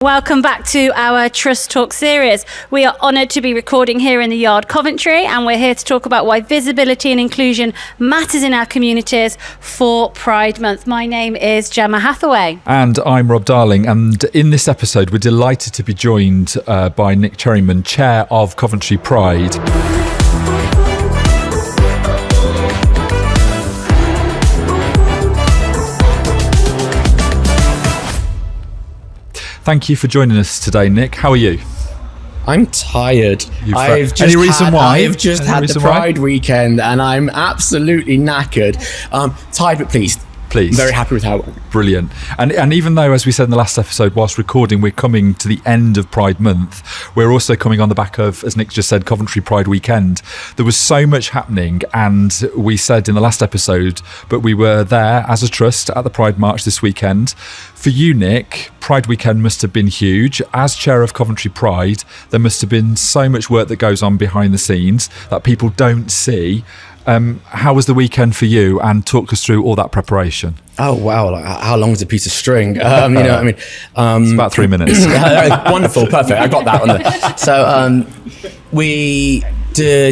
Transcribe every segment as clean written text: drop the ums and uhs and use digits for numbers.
Welcome back to our Trust Talk series. We are honoured to be recording here in the Yard, Coventry, and we're here to talk about why visibility and inclusion matters in our communities for Pride Month. My name is Gemma Hathaway. And I'm Rob Darling, and in this episode we're delighted to be joined by Nick Cherryman, Chair of Coventry Pride. Thank you for joining us today, Nick. How are you? I'm tired. I've just had the Pride weekend and I'm absolutely knackered. Tired but pleased. I'm very happy with how it went. Brilliant. And even though, as we said in the last episode, whilst recording, we're coming to the end of Pride Month, we're also coming on the back of, as Nick just said, Coventry Pride Weekend. There was so much happening, and we said in the last episode, but we were there as a trust at the Pride March this weekend. For you, Nick, Pride Weekend must have been huge. As chair of Coventry Pride, there must have been so much work that goes on behind the scenes that people don't see. How was the weekend for you? And talk us through all that preparation. Oh, wow. Like, how long is a piece of string? It's about 3 minutes. Wonderful. Perfect. I got that one. So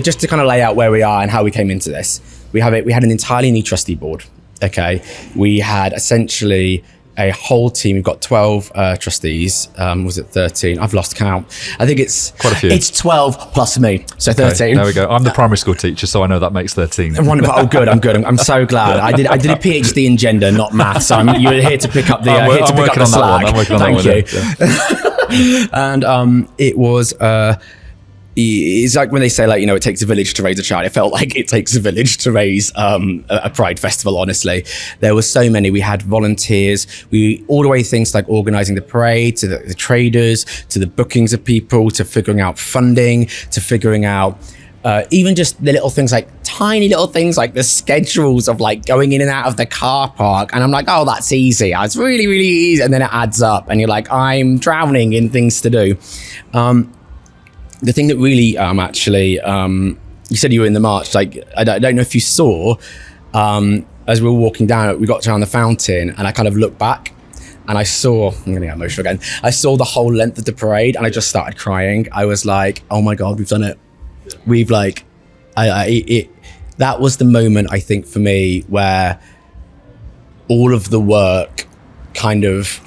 just to kind of lay out where we are and how we came into this, we had an entirely new trustee board. Okay. We had essentially a whole team. We've got 12 trustees. Was it 13? I've lost count. I think it's quite a few. It's 12 plus me, so okay, 13. There we go. I'm the primary school teacher, so I know that makes 13. Wonderful. Oh, good. I'm good. I'm so glad. I did a PhD in gender, not maths. So you were here to pick up the I'm working on that one. And it was. It's like when they say, like, it takes a village to raise a child. It felt like it takes a village to raise a Pride festival, honestly. There were so many. We had volunteers. All the way things like organising the parade, to the traders, to the bookings of people, to figuring out funding, to figuring out even just the little things, like tiny little things like the schedules of like going in and out of the car park. And I'm like, oh, that's easy. It's really, really easy. And then it adds up and you're like, I'm drowning in things to do. The thing that really you said you were in the march, like I don't know if you saw, as we were walking down, we got down the fountain and I kind of looked back and I saw, I'm gonna get emotional again, I saw the whole length of the parade and I just started crying. I was like, oh my God, we've done it. We've like, that was the moment, I think, for me, where all of the work kind of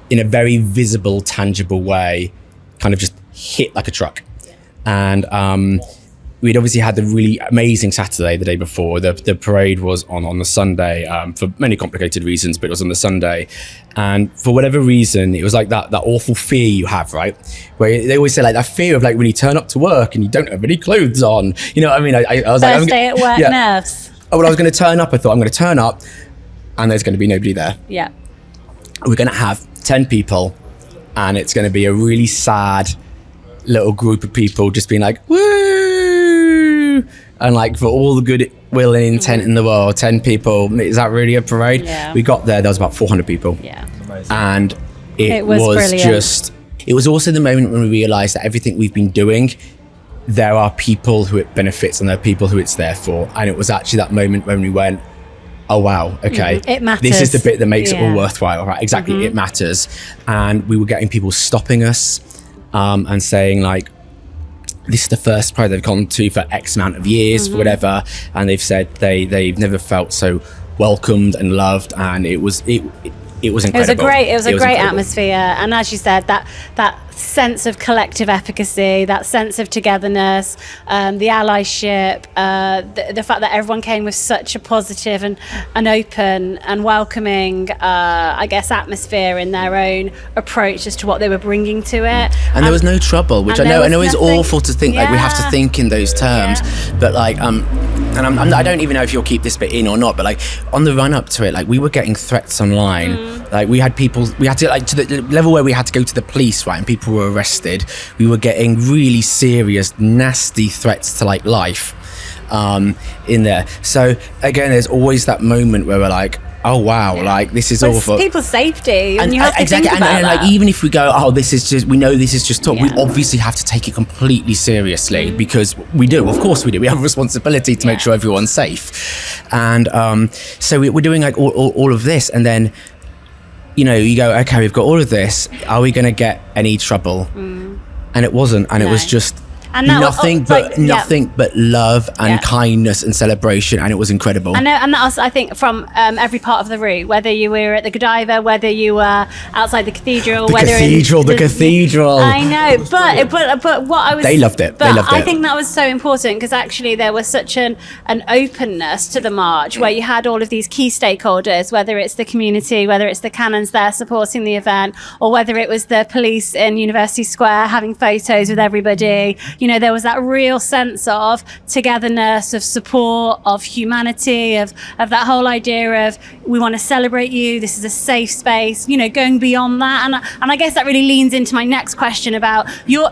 in a very visible, tangible way kind of just hit like a truck. And we'd obviously had the really amazing Saturday the day before. The parade was on the Sunday for many complicated reasons, but it was on the Sunday. And for whatever reason, it was like that awful fear you have, right? Where they always say, like, that fear of like when you turn up to work and you don't have any clothes on. You know what I mean? I was First day at work nerves. Oh, well, I was going to turn up. I thought I'm going to turn up and there's going to be nobody there. Yeah. We're going to have 10 people and it's going to be a really sad little group of people just being like, woo, and like for all the good will and intent in the world, 10 people, is that really a parade? Yeah. We got there was about 400 people. Yeah. And it was brilliant. It was also the moment when we realized that everything we've been doing, there are people who it benefits and there are people who it's there for. And it was actually that moment when we went, oh wow, okay, it matters. This is the bit that makes it all worthwhile, right? Exactly. It matters. And we were getting people stopping us and saying, like, this is the first Pride they've gone to for X amount of years, for whatever, and they've said they've never felt so welcomed and loved, and it was incredible. It was a great atmosphere, and as you said, that sense of collective efficacy, that sense of togetherness, the allyship, the fact that everyone came with such a positive and open and welcoming, I guess, atmosphere in their own approach as to what they were bringing to it. And there was no trouble, which I know is awful to think, like we have to think in those terms, but like, and I don't even know if you'll keep this bit in or not, but like on the run up to it, like we were getting threats online. Like we had to, like, to the level where we had to go to the police, right, and people were arrested. We were getting really serious, nasty threats to like life in there. So again, there's always that moment where we're like, oh wow, like this is awful. People's safety, and you have to think about and that. Like even if we go, oh, we know this is just talk, we obviously have to take it completely seriously because we do. Of course we do. We have a responsibility to make sure everyone's safe, and so we're doing like all of this, and then you go, okay, we've got all of this. Are we going to get any trouble? And it wasn't. And it was just and that nothing but love and kindness and celebration, and it was incredible. I know, and that was, I think, from every part of the route, whether you were at the Godiva, whether you were outside the cathedral, the cathedral. I know, but what I was, they loved it. But I think that was so important, because actually there was such an openness to the march, where you had all of these key stakeholders, whether it's the community, whether it's the canons there supporting the event, or whether it was the police in University Square having photos with everybody. There was that real sense of togetherness, of support, of humanity, of that whole idea of, we want to celebrate you, this is a safe space, going beyond that. And I guess that really leans into my next question about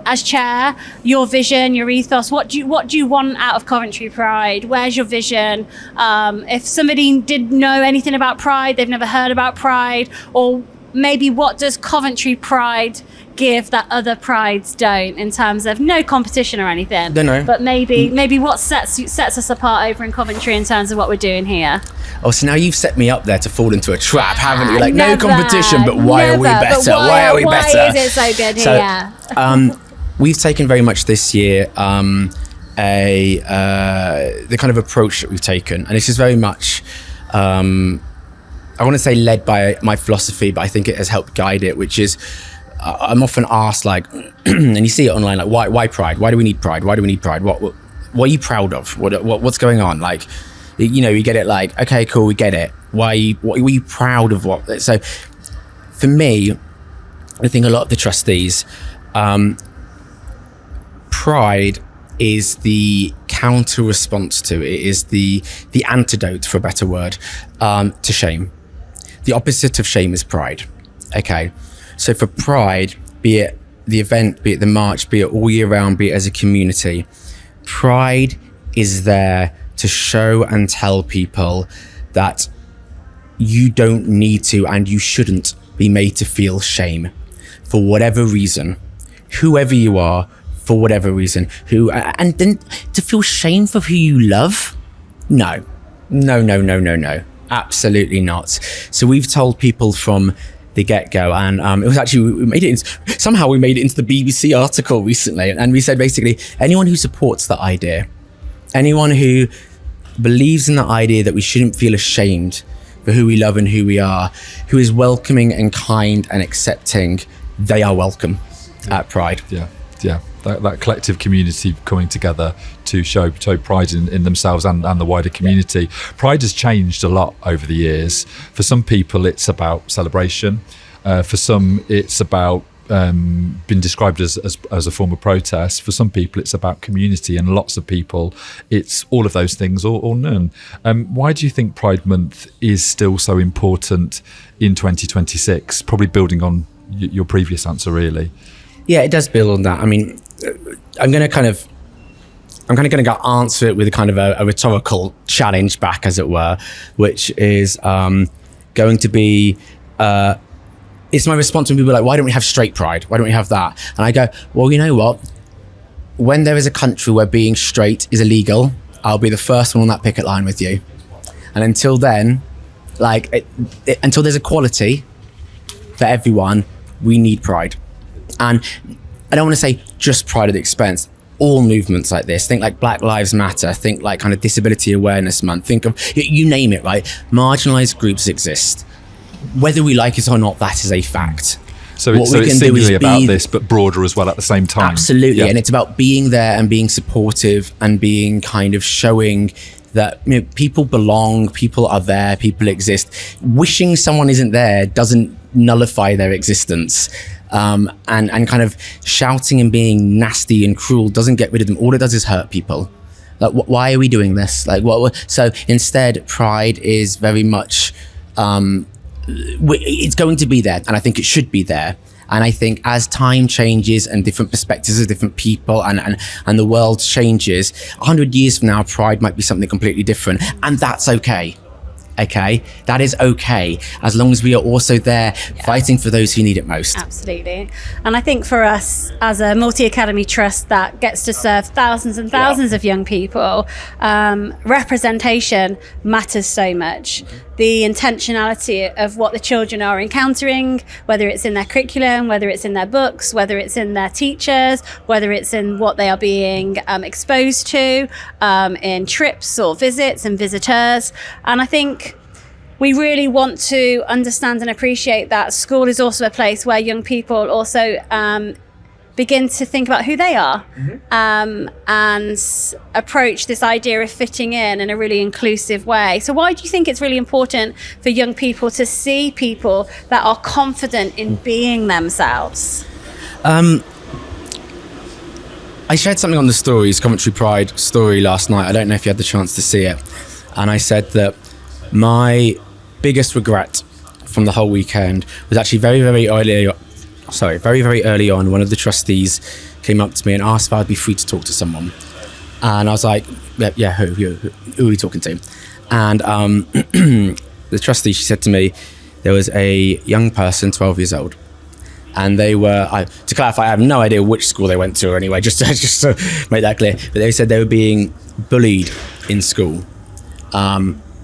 as chair, your vision, your ethos. What do you want out of Coventry Pride? Where's your vision? If somebody didn't know anything about Pride, they've never heard about Pride, or maybe what does Coventry Pride give that other prides don't, in terms of no competition or anything? Don't know. But maybe what sets us apart over in Coventry in terms of what we're doing here. Oh, so now you've set me up there to fall into a trap, haven't you? Like, no competition, but why are we better? Why are we better? Why is it so good here? We've taken very much this year the kind of approach that we've taken, and this is very much I want to say led by my philosophy, but I think it has helped guide it, which is, I'm often asked, like, and you see it online, like, why Pride? Why do we need Pride? Why do we need Pride? What are you proud of? What's going on? Like, you get it, like, okay, cool, we get it. What were you proud of? What? So for me, I think a lot of the trustees, Pride is the counter response to, it is the antidote, for a better word, to shame. The opposite of shame is pride. Okay. So for Pride, be it the event, be it the march, be it all year round, be it as a community, Pride is there to show and tell people that you don't need to, and you shouldn't be made to feel shame for whatever reason, whoever you are, for whatever reason, and then to feel shame for who you love. No, absolutely not. So we've told people from the get-go, and it was actually, we made it into the BBC article recently, and we said, basically, anyone who supports that idea, anyone who believes in the idea that we shouldn't feel ashamed for who we love and who we are, who is welcoming and kind and accepting, they are welcome at Pride. Yeah. That collective community coming together to show pride in themselves and the wider community. Pride has changed a lot over the years. For some people, it's about celebration. For some, it's about been described as a form of protest. For some people, it's about community, and lots of people, it's all of those things or none. Why do you think Pride Month is still so important in 2026? Probably building on your previous answer, really. Yeah, it does build on that. I mean, I'm going to answer it with a kind of a rhetorical challenge back, as it were, which is going to be, it's my response when people are like, why don't we have straight pride? Why don't we have that? And I go, well, you know what? When there is a country where being straight is illegal, I'll be the first one on that picket line with you. And until then, until there's equality for everyone, we need pride. And I don't want to say just pride at the expense. All movements like this, think like Black Lives Matter, think like kind of Disability Awareness Month, think of, you name it, right? Marginalized groups exist. Whether we like it or not, that is a fact. So it's singly about this, but broader as well at the same time. Absolutely. Yep. And it's about being there and being supportive and being kind of showing that people belong, people are there, people exist. Wishing someone isn't there doesn't nullify their existence. And kind of shouting and being nasty and cruel doesn't get rid of them. All it does is hurt people. Like, why are we doing this? Like, so instead, Pride is very much, it's going to be there, and I think it should be there. And I think as time changes and different perspectives of different people and the world changes, 100 years from now, Pride might be something completely different, and that's okay. Okay, that is okay, as long as we are also there fighting for those who need it most. Absolutely. And I think for us as a multi-academy trust that gets to serve thousands and thousands of young people, representation matters so much. The intentionality of what the children are encountering, whether it's in their curriculum, whether it's in their books, whether it's in their teachers, whether it's in what they are being exposed to in trips or visits and visitors. And I think we really want to understand and appreciate that school is also a place where young people also begin to think about who they are, and approach this idea of fitting in a really inclusive way. So why do you think it's really important for young people to see people that are confident in being themselves? I shared something on the stories, Coventry Pride story last night. I don't know if you had the chance to see it. And I said that my biggest regret from the whole weekend was actually very, very early on. One of the trustees came up to me and asked if I'd be free to talk to someone. And I was like, yeah, who are we talking to? And the trustee, she said to me, there was a young person, 12 years old. And they were, to clarify, I have no idea which school they went to or anyway, just to make that clear. But they said they were being bullied in school.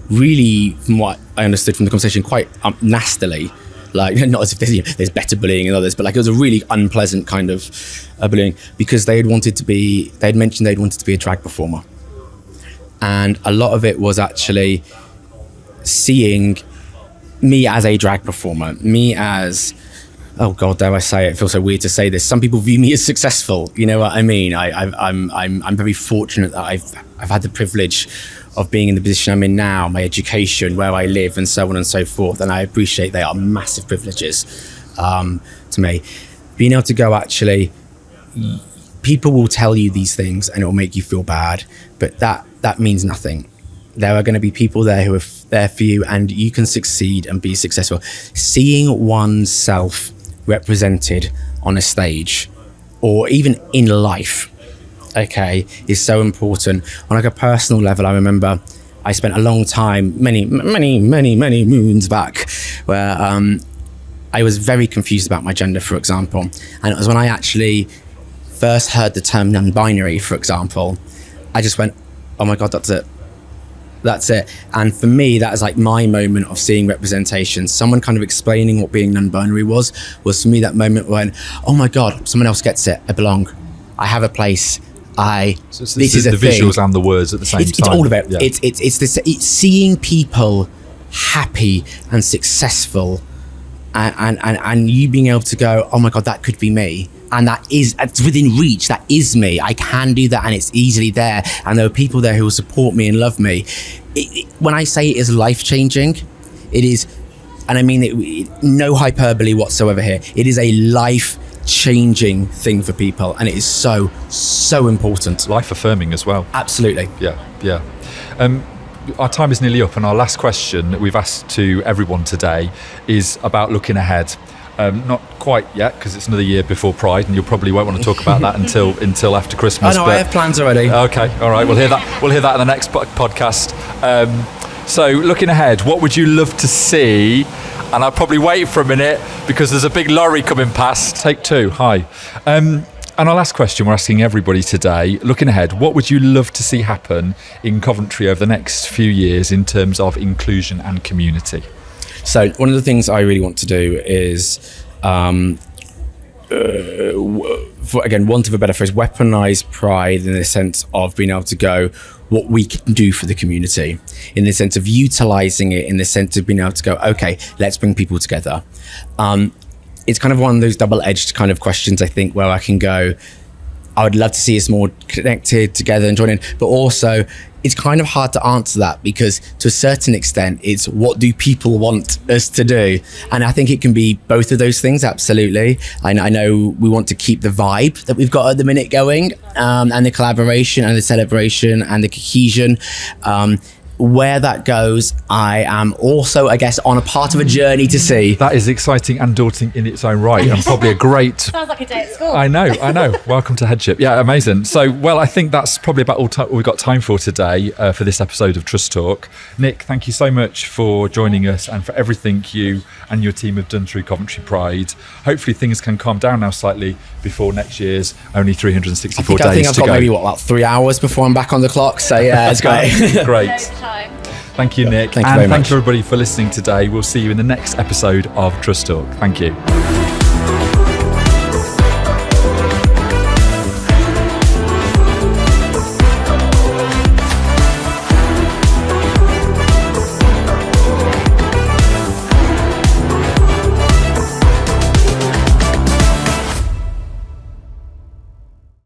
Really, from what I understood from the conversation, quite nastily. Like, not as if there's better bullying than others, but like it was a really unpleasant kind of bullying, because they'd mentioned they'd wanted to be a drag performer. And a lot of it was actually seeing me as a drag performer, me as, oh God, dare I say it? It feels so weird to say this. Some people view me as successful. You know what I mean? I'm very fortunate that I've had the privilege of being in the position I'm in now, my education, where I live, and so on and so forth. And I appreciate they are massive privileges to me. Being able to go, actually, people will tell you these things and it will make you feel bad, but that means nothing. There are going to be people there who are there for you, and you can succeed and be successful. Seeing oneself represented on a stage or even in life, okay, is so important. On like a personal level, I remember I spent a long time, many moons back, where I was very confused about my gender, for example. And it was when I actually first heard the term non-binary, for example, I just went, oh my God, that's it. And for me, that was like my moment of seeing representation. Someone kind of explaining what being non-binary was for me that moment when, oh my God, someone else gets it. I belong. I have a place. This is a thing. The visuals and the words at the same time. It's all of it. Yeah. It's seeing people happy and successful, and you being able to go, oh my God, that could be me. And it's within reach. That is me. I can do that, and it's easily there. And there are people there who will support me and love me. When I say it is life-changing, it is, and I mean it, no hyperbole whatsoever here. It is a life-changing thing for people, and it is so important. Life-affirming as well. Absolutely. Yeah. Our time is nearly up, and our last question that we've asked to everyone today is about looking ahead. Not quite yet, because it's another year before Pride, and you probably won't want to talk about that until after Christmas. I have plans already. Okay, all right. We'll hear that in the next podcast. So, looking ahead, what would you love to see? And I'll probably wait for a minute because there's a big lorry coming past. Take two. Hi. And our last question we're asking everybody today, looking ahead, what would you love to see happen in Coventry over the next few years in terms of inclusion and community? So one of the things I really want to do is, for, again, want of a better phrase, weaponize pride in the sense of being able to go, what we can do for the community, in the sense of utilizing it, in the sense of being able to go, okay, let's bring people together. It's kind of one of those double-edged kind of questions, I think, where I can go, I would love to see us more connected together and joining, but also it's kind of hard to answer that, because to a certain extent, it's what do people want us to do? And I think it can be both of those things, absolutely. I know we want to keep the vibe that we've got at the minute going, and the collaboration and the celebration and the cohesion. where that goes, I am also, I guess, on a part of a journey to see. That is exciting and daunting in its own right, and probably a great... Sounds like a day at school. I know. Welcome to Headship. Yeah, amazing. So, well, I think that's probably about all we've got time for today for this episode of Trust Talk. Nick, thank you so much for joining us and for everything you and your team have done through Coventry Pride. Hopefully things can calm down now slightly before next year's only 364 days to go. I think I've got maybe, about 3 hours before I'm back on the clock. So, yeah, it's great. Great. Thank you, Nick. Thank you very much. Thank you, everybody, for listening today. We'll see you in the next episode of Trust Talk. Thank you.